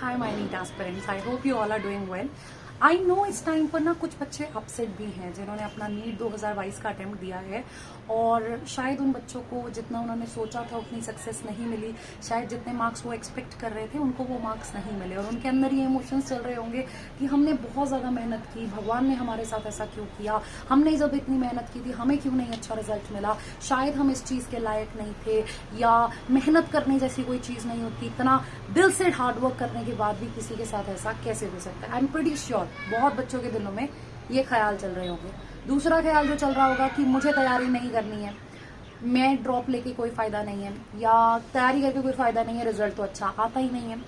Hi, my neat aspirants. I hope you all are doing well. I know इस time पर ना कुछ बच्चे अपसेट भी हैं जिन्होंने अपना नीट 2022 का अटेम्प्ट दिया है और शायद उन बच्चों को जितना उन्होंने सोचा था उतनी सक्सेस नहीं मिली। शायद जितने मार्क्स वो एक्सपेक्ट कर रहे थे उनको वो मार्क्स नहीं मिले और उनके अंदर ये इमोशंस चल रहे होंगे कि हमने बहुत ज़्यादा मेहनत की, भगवान ने हमारे साथ ऐसा क्यों किया, हमने जब इतनी मेहनत की थी हमें क्यों नहीं अच्छा रिजल्ट मिला, शायद हम इस चीज़ के लायक नहीं थे या मेहनत करने जैसी कोई चीज़ नहीं होती, इतना दिल से हार्डवर्क करने के बाद भी किसी के साथ ऐसा कैसे हो सकता है। आई एम प्रीटी श्योर बहुत बच्चों के दिलों में ये ख्याल चल रहे होंगे। दूसरा ख्याल जो चल रहा होगा कि मुझे तैयारी नहीं करनी है, मैं ड्रॉप लेके कोई फायदा नहीं है, या तैयारी करके कोई फायदा नहीं है, रिजल्ट तो अच्छा आता ही नहीं है,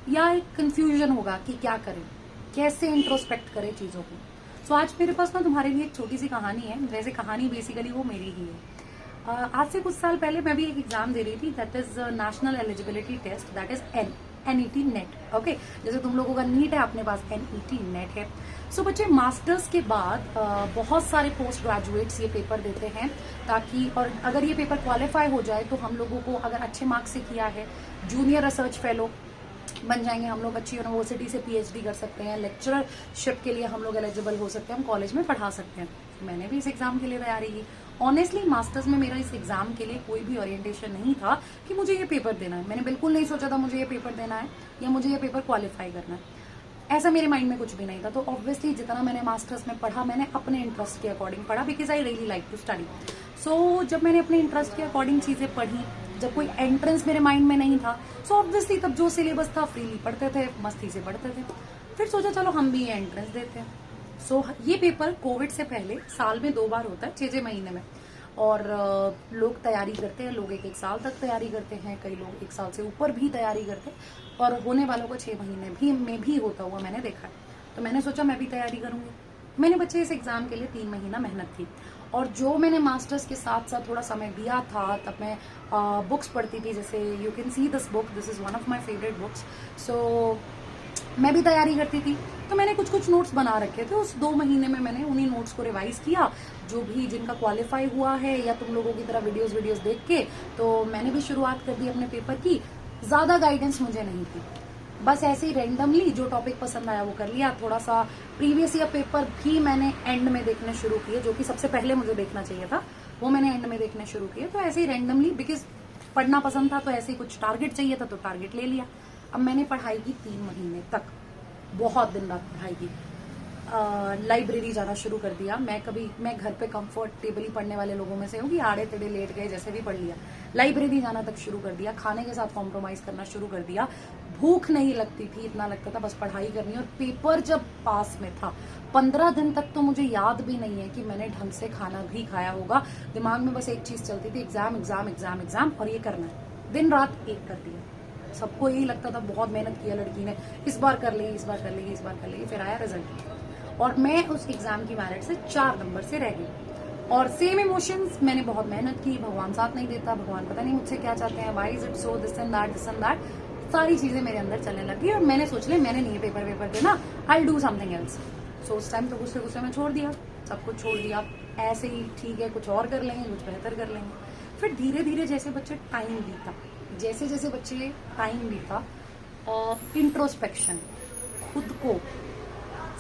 या एक कंफ्यूजन होगा कि क्या करें, कैसे इंट्रोस्पेक्ट करें चीजों को। सो आज मेरे पास ना तुम्हारे लिए एक छोटी सी कहानी है। वैसे कहानी बेसिकली वो मेरी ही है। आज से कुछ साल पहले मैं भी एक एग्जाम दे रही थी, that is national eligibility test, that is N E T NET. Okay, जैसे तुम लोगों का नीट है, अपने पास एनईटी नेट है। सो बच्चे मास्टर्स के बाद बहुत सारे पोस्ट ग्रेजुएट्स ये पेपर देते हैं ताकि, और अगर ये पेपर क्वालिफाई हो जाए तो हम लोगों को, अगर अच्छे मार्क्स से किया है, जूनियर रिसर्च फेलो बन जाएंगे हम लोग, अच्छी यूनिवर्सिटी से पीएचडी कर सकते हैं, लेक्चरशिप के लिए हम लोग एलिजिबल हो सकते हैं, हम कॉलेज में पढ़ा सकते हैं। मैंने भी इस एग्जाम के लिए तैयारी की। ऑनेस्टली मास्टर्स में मेरा इस एग्जाम के लिए कोई भी ओरिएंटेशन नहीं था कि मुझे ये पेपर देना है। मैंने बिल्कुल नहीं सोचा था मुझे ये पेपर देना है या मुझे ये पेपर क्वालिफाई करना है, ऐसा मेरे माइंड में कुछ भी नहीं था। तो ऑब्वियसली जितना मैंने मास्टर्स में पढ़ा मैंने अपने इंटरेस्ट के अकॉर्डिंग पढ़ा, because I really like to study. So जब मैंने अपने इंटरेस्ट के अकॉर्डिंग चीजें पढ़ी, जब कोई एंट्रेंस मेरे माइंड में नहीं था, सो ऑब्वियसली तब जो सिलेबस था फ्रीली पढ़ते थे, मस्ती से पढ़ते थे। फिर सोचा चलो हम भी ये एंट्रेंस देते हैं। सो ये पेपर कोविड से पहले साल में 2 बार होता है, 6 महीने में, और लोग तैयारी करते हैं, लोग 1 साल तक तैयारी करते हैं, कई लोग 1 साल से ऊपर भी तैयारी करते हैं, और होने वालों को 6 महीने भी में भी होता हुआ मैंने देखा है। तो मैंने सोचा मैं भी तैयारी करूंगी। मैंने बच्चे इस एग्जाम के लिए 3 महीना मेहनत की, और जो मैंने मास्टर्स के साथ साथ थोड़ा समय दिया था तब मैं बुक्स पढ़ती थी। जैसे you can see this book, this is one of my favourite books. So मैं भी तैयारी करती थी, तो मैंने कुछ नोट्स बना रखे थे। उस 2 महीने में मैंने उन्हीं नोट्स को रिवाइज किया, जो भी जिनका क्वालिफाई हुआ है या तुम लोगों की तरह वीडियोस देख के। तो मैंने भी शुरुआत कर दी अपने पेपर की। ज्यादा गाइडेंस मुझे नहीं थी, बस ऐसे ही रैंडमली जो टॉपिक पसंद आया वो कर लिया। थोड़ा सा प्रीवियस ईयर पेपर भी मैंने एंड में देखने शुरू किए, जो कि सबसे पहले मुझे देखना चाहिए था, वो मैंने एंड में देखने शुरू किए। तो ऐसे ही रैंडमली, बिकॉज पढ़ना पसंद था तो ऐसे ही कुछ टारगेट चाहिए था तो टारगेट ले लिया। अब मैंने पढ़ाई की 3 महीने तक, बहुत दिन रात पढ़ाई की। लाइब्रेरी जाना शुरू कर दिया। मैं घर पे कंफर्टेबली पढ़ने वाले लोगों में से हूँ कि आड़े टेढ़े लेट गए जैसे भी पढ़ लिया। लाइब्रेरी जाना तक शुरू कर दिया, खाने के साथ कॉम्प्रोमाइज करना शुरू कर दिया। भूख नहीं लगती थी, इतना लगता था बस पढ़ाई करनी। और पेपर जब पास में था 15 दिन तक तो मुझे याद भी नहीं है कि मैंने ढंग से खाना भी खाया होगा। दिमाग में बस एक चीज चलती थी, एग्जाम एग्जाम एग्जाम एग्जाम, और ये करना है। दिन रात एक कर दिया। सबको यही लगता था बहुत मेहनत किया लड़की ने, इस बार कर लेगी, इस बार कर लेगी, इस बार कर लेगी। फिर आया रिजल्ट और मैं उस एग्जाम की मेरिट से 4 नंबर से रह गई। और सेम इमोशंस, मैंने बहुत मेहनत की, भगवान साथ नहीं देता, भगवान पता नहीं मुझसे क्या चाहते हैं, why is it so, this and that, सारी चीजें मेरे अंदर चलने लगी। और मैंने सोच लिया मैंने नहीं पेपर देना, आई डू समथिंग एल्स। सो उस टाइम तो गुस्से में छोड़ दिया, सब कुछ छोड़ दिया, ऐसे ही ठीक है कुछ और कर लेंगे, कुछ बेहतर कर लेंगे। फिर धीरे धीरे जैसे बच्चे टाइम बीता, जैसे बच्चे टाइम बीता, इंट्रोस्पेक्शन, खुद को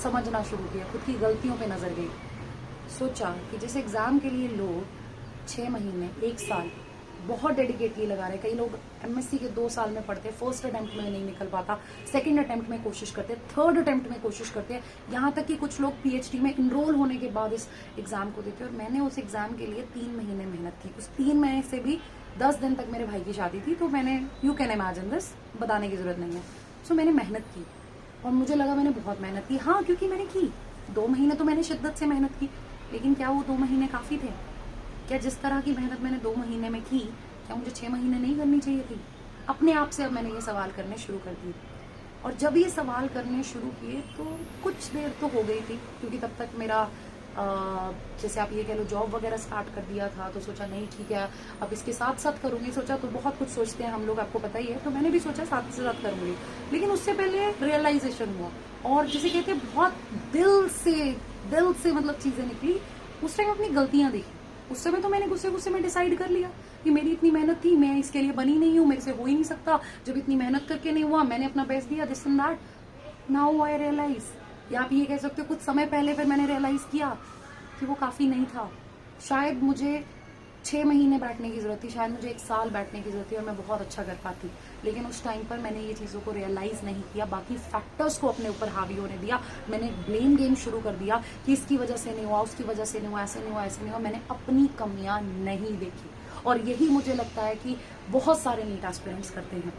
समझना शुरू किया, खुद की गलतियों पे नजर गई। सोचा कि जैसे एग्जाम के लिए लोग 6 महीने 1 साल बहुत डेडिकेटली लगा रहे, कई लोग एमएससी के 2 साल में पढ़ते, फर्स्ट अटेम्प्ट में नहीं निकल पाता, सेकंड अटेम्प्ट में कोशिश करते, थर्ड अटेम्प्ट में कोशिश करते, यहाँ तक कि कुछ लोग पीएचडी में इनरोल होने के बाद इस एग्जाम को देते। और मैंने उस एग्जाम के लिए 3 महीने मेहनत की। उस 3 महीने से भी 10 दिन तक मेरे भाई की शादी थी, तो मैंने, यू कैन इमेजिन दिस, बताने की जरूरत नहीं है। सो मैंने मेहनत की और मुझे लगा मैंने बहुत मेहनत की। हाँ, क्योंकि मैंने की 2 महीने तो मैंने शिद्दत से मेहनत की, लेकिन क्या वो 2 महीने काफी थे? क्या जिस तरह की मेहनत मैंने 2 महीने में की, क्या मुझे 6 महीने नहीं करनी चाहिए थी? अपने आप से अब मैंने ये सवाल करने शुरू कर दिए। और जब ये सवाल करने शुरू किए तो कुछ देर तो हो गई थी, क्योंकि तब तक मेरा जैसे आप ये कह लो जॉब वगैरह स्टार्ट कर दिया था। तो सोचा नहीं ठीक है अब इसके साथ साथ करूंगी। सोचा तो बहुत कुछ सोचते हैं हम लोग, आपको पता ही है, तो मैंने भी सोचा साथ से साथ करूंगी। लेकिन उससे पहले रियलाइजेशन हुआ, और जिसे कहते हैं बहुत दिल से मतलब चीजें निकली। उस टाइम अपनी गलतियां देखी। उस समय तो मैंने गुस्से में डिसाइड कर लिया कि मेरी इतनी मेहनत थी, मैं इसके लिए बनी नहीं हूँ, मेरे से हो ही नहीं सकता, जब इतनी मेहनत करके नहीं हुआ, मैंने अपना बेस्ट दिया, this and that. Now I realise, या आप ये कह सकते हो कुछ समय पहले फिर मैंने रियलाइज किया कि वो काफी नहीं था। शायद मुझे 6 महीने बैठने की जरूरत थी, शायद मुझे 1 साल बैठने की जरूरत थी और मैं बहुत अच्छा कर पाती, लेकिन उस टाइम पर मैंने ये चीजों को रियलाइज नहीं किया, बाकी फैक्टर्स को अपने ऊपर हावी होने दिया। मैंने ब्लेम गेम शुरू कर दिया कि इसकी वजह से नहीं हुआ, उसकी वजह से नहीं हुआ, ऐसे नहीं हुआ, ऐसे नहीं हुआ। मैंने अपनी कमियां नहीं देखी, और यही मुझे लगता है कि बहुत सारे नीट एस्पिरेंट्स करते हैं।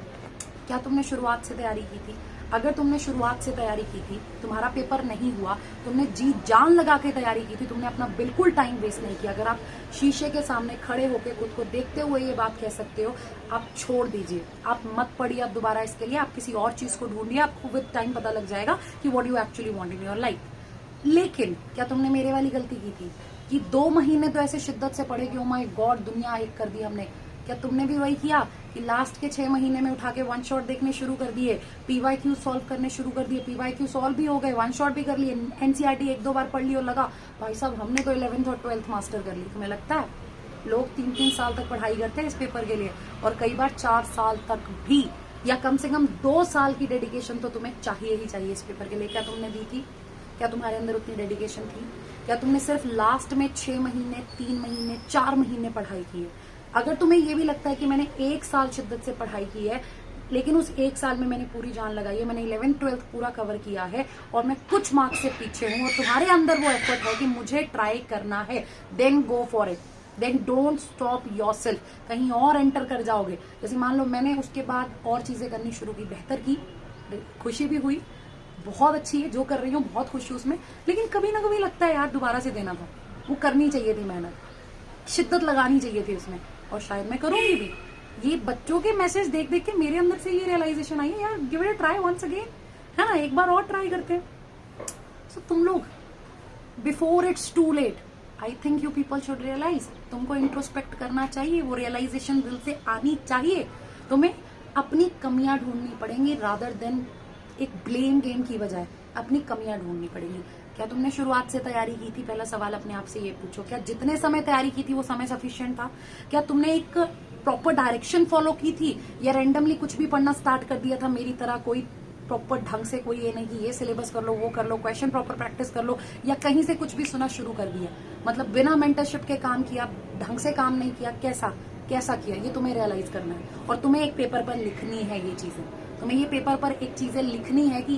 क्या तुमने शुरुआत से तैयारी की थी? अगर तुमने शुरुआत से तैयारी की थी, तुम्हारा पेपर नहीं हुआ, तुमने जी जान लगा के तैयारी की थी, तुमने अपना बिल्कुल टाइम वेस्ट नहीं किया। अगर आप शीशे के सामने खड़े होकर खुद को देखते हुए ये बात कह सकते हो, आप छोड़ दीजिए, आप मत पढ़िए अब दोबारा इसके लिए, आप किसी और चीज को ढूंढिए, आपको विद टाइम पता लग जाएगा कि what you actually want in your life. लेकिन क्या तुमने मेरे वाली गलती की थी कि 2 महीने तो ऐसे शिद्दत से पढ़े कि ओ माय गॉड दुनिया एक कर दी हमने? क्या तुमने भी वही किया कि लास्ट के 6 महीने में उठा के 1 शॉट देखने शुरू कर दिए, PYQ सॉल्व करने शुरू कर दिए, PYQ सॉल्व भी हो गए, 1 शॉट भी कर लिए, NCERT 1-2 बार पढ़ ली और लगा भाई साहब हमने तो 11th और 12th मास्टर कर ली? तुम्हें लगता है लोग 3-3 साल तक पढ़ाई करते हैं इस पेपर के लिए, और कई बार 4 साल तक भी, या कम से कम 2 साल की डेडिकेशन तो तुम्हें चाहिए ही चाहिए इस पेपर के लिए। क्या तुमने दी थी? क्या तुम्हारे अंदर उतनी डेडिकेशन थी? क्या तुमने सिर्फ लास्ट में 6 महीने, 3 महीने, 4 महीने पढ़ाई की है? अगर तुम्हें ये भी लगता है कि मैंने 1 साल शिद्दत से पढ़ाई की है, लेकिन उस 1 साल में मैंने पूरी जान लगाई है, मैंने 11th 12th पूरा कवर किया है और मैं कुछ मार्क्स से पीछे हूं, और तुम्हारे अंदर वो एफर्ट है कि मुझे ट्राई करना है, then go for it, then don't stop yourself. कहीं और एंटर कर जाओगे, जैसे मान लो मैंने उसके बाद और चीजें करनी शुरू की, बेहतर की, खुशी भी हुई, बहुत अच्छी है जो कर रही हूँ, बहुत खुश हूँ उसमें, लेकिन कभी ना कभी लगता है यार दोबारा से देना था, वो करनी चाहिए थी, मेहनत शिद्दत लगानी चाहिए थी उसमें, और शायद मैं करूंगी भी। ये बच्चों के मैसेज देख देख के मेरे अंदर से ये रियलाइजेशन आई है, यार give it a try once again, है ना, एक बार और ट्राई करते हैं। सो तुम लोग before it's too late, I think you people should realise, तुमको इंट्रोस्पेक्ट करना चाहिए, वो रियलाइजेशन दिल से आनी चाहिए। तुम्हें अपनी कमियां ढूंढनी पड़ेंगी, रादर देन एक ब्लेम गेम की बजाय अपनी कमियां ढूंढनी पड़ेंगी। क्या तुमने शुरुआत से तैयारी की थी? पहला सवाल अपने आप से ये पूछो, क्या जितने समय तैयारी की थी वो समय सफिशिएंट था? क्या तुमने एक प्रॉपर डायरेक्शन फॉलो की थी, या रैंडमली कुछ भी पढ़ना स्टार्ट कर दिया था मेरी तरह? कोई प्रॉपर ढंग से, कोई ये नहीं कि ये सिलेबस कर लो, वो कर लो, क्वेश्चन प्रॉपर प्रैक्टिस कर लो, या कहीं से कुछ भी सुना शुरू कर दिया, मतलब बिना मेंटरशिप के काम किया, ढंग से काम नहीं किया? कैसा किया, ये तुम्हें रियलाइज करना है, और तुम्हें एक पेपर पर लिखनी है ये चीजें। तुम्हें ये पेपर पर एक चीजें लिखनी है कि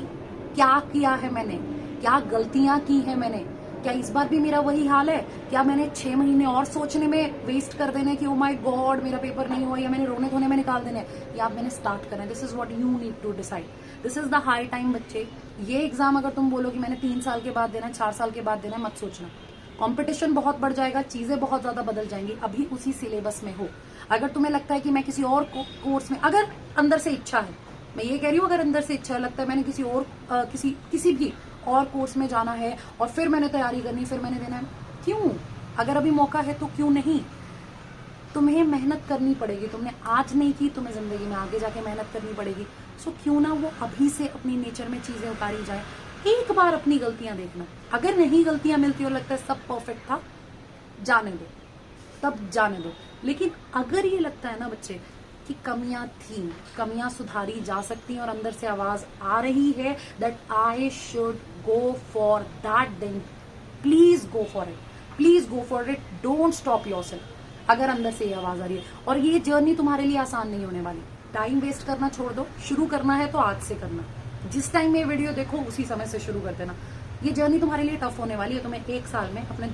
क्या किया है मैंने, क्या गलतियां की है मैंने, क्या इस बार भी मेरा वही हाल है? क्या मैंने 6 महीने और सोचने में वेस्ट कर देने कि ओ माय गॉड मेरा पेपर नहीं हुआ, या मैंने रोने धोने में निकाल देने, या मैंने स्टार्ट करना है? This is what you need to decide, this is the high time. बच्चे, ये एग्जाम अगर तुम बोलो कि मैंने 3 साल के बाद देना, 4 साल के बाद देना, मत सोचना, कंपटीशन बहुत बढ़ जाएगा, चीजें बहुत ज्यादा बदल जाएंगी। अभी उसी सिलेबस में हो। अगर तुम्हें लगता है कि मैं किसी और कोर्स में, अगर अंदर से इच्छा है, मैं ये कह रही हूँ, अगर अंदर से इच्छा लगता है मैंने किसी और किसी भी और कोर्स में जाना है और फिर मैंने तैयारी करनी, फिर मैंने देना है, क्यों? अगर अभी मौका है तो क्यों नहीं? तुम्हें मेहनत करनी पड़ेगी, तुमने आज नहीं की, तुम्हें जिंदगी में आगे जाके मेहनत करनी पड़ेगी। सो क्यों ना वो अभी से अपनी नेचर में चीजें उतारी जाए। एक बार अपनी गलतियां देखना, अगर नहीं गलतियां मिलती और लगता है सब परफेक्ट था, जाने दो, तब जाने दो। लेकिन अगर ये लगता है ना बच्चे कि कमियां थी, कमियां सुधारी जा सकती हैं, और अंदर से आवाज आ रही है that I should go for that, then please go for it, please go for it, don't stop yourself. अगर अंदर से ये आवाज आ रही है, और ये जर्नी तुम्हारे लिए आसान नहीं होने वाली, टाइम वेस्ट करना छोड़ दो, शुरू करना है तो आज से करना। जिस टाइम में ये वीडियो देखो उसी समय से शुरू कर देना। ये जर्नी तुम्हारे लिए टफ होने वाली है। तुम्हें 1 साल में अपने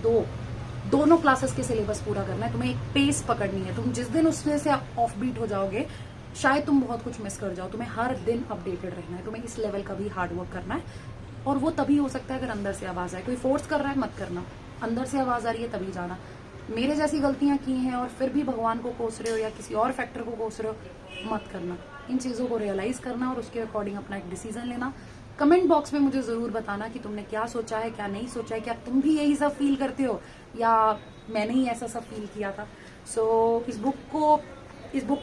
दोनों क्लासेस के सिलेबस पूरा करना है, तुम्हें एक पेस पकड़नी है। तुम जिस दिन उसमें से ऑफ बीट हो जाओगे, शायद तुम बहुत कुछ मिस कर जाओ। तुम्हें हर दिन अपडेटेड रहना है, तुम्हें इस लेवल का भी हार्ड वर्क करना है, और वो तभी हो सकता है अगर अंदर से आवाज आए। कोई फोर्स कर रहा है मत करना, अंदर से आवाज आ रही है तभी जाना। मेरे जैसी गलतियां की हैं और फिर भी भगवान को कोस रहे हो या किसी और फैक्टर को कोस रहे हो, मत करना। इन चीजों को रियलाइज करना और उसके अकॉर्डिंग अपना एक डिसीजन लेना। कमेंट बॉक्स में मुझे जरूर बताना कि तुमने क्या सोचा है, क्या नहीं सोचा है, क्या तुम भी यही सब फील करते हो या मैंने ही ऐसा सब फील किया था। सो इस बुक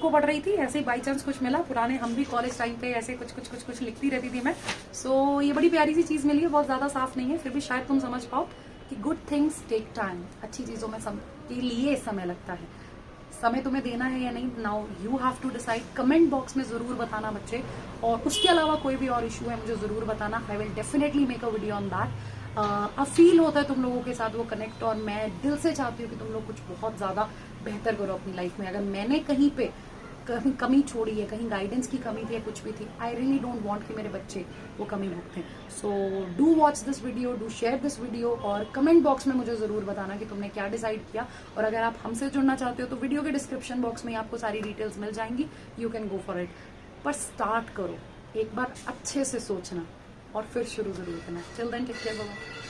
को पढ़ रही थी, ऐसे ही बाई चांस कुछ मिला। पुराने हम भी कॉलेज टाइम पे ऐसे कुछ लिखती रहती थी मैं। सो ये बड़ी प्यारी सी चीज मिली है, बहुत ज्यादा साफ नहीं है, फिर भी शायद तुम समझ पाओ कि गुड थिंग्स टेक टाइम। अच्छी चीजों में के लिए समय लगता है। समय तुम्हें देना है या नहीं, now you have to decide. Comment box में जरूर बताना बच्चे, और उसके अलावा कोई भी और इशू है मुझे जरूर बताना, I will definitely make a video on that. अब फील होता है तुम लोगों के साथ वो कनेक्ट, और मैं दिल से चाहती हूँ कि तुम लोग कुछ बहुत ज्यादा बेहतर करो अपनी लाइफ में। अगर मैंने कहीं पे कहीं कमी छोड़ी है, कहीं गाइडेंस की कमी थी या कुछ भी थी, आई रियली डोंट वांट कि मेरे बच्चे वो कमी भुगतें। So do watch this video, do share this video, और कमेंट बॉक्स में मुझे जरूर बताना कि तुमने क्या डिसाइड किया। और अगर आप हमसे जुड़ना चाहते हो तो वीडियो के डिस्क्रिप्शन बॉक्स में आपको सारी डिटेल्स मिल जाएंगी, you can go for it. पर स्टार्ट करो, एक बार अच्छे से सोचना और फिर शुरू जरूर करना। Till then take care, bye bye.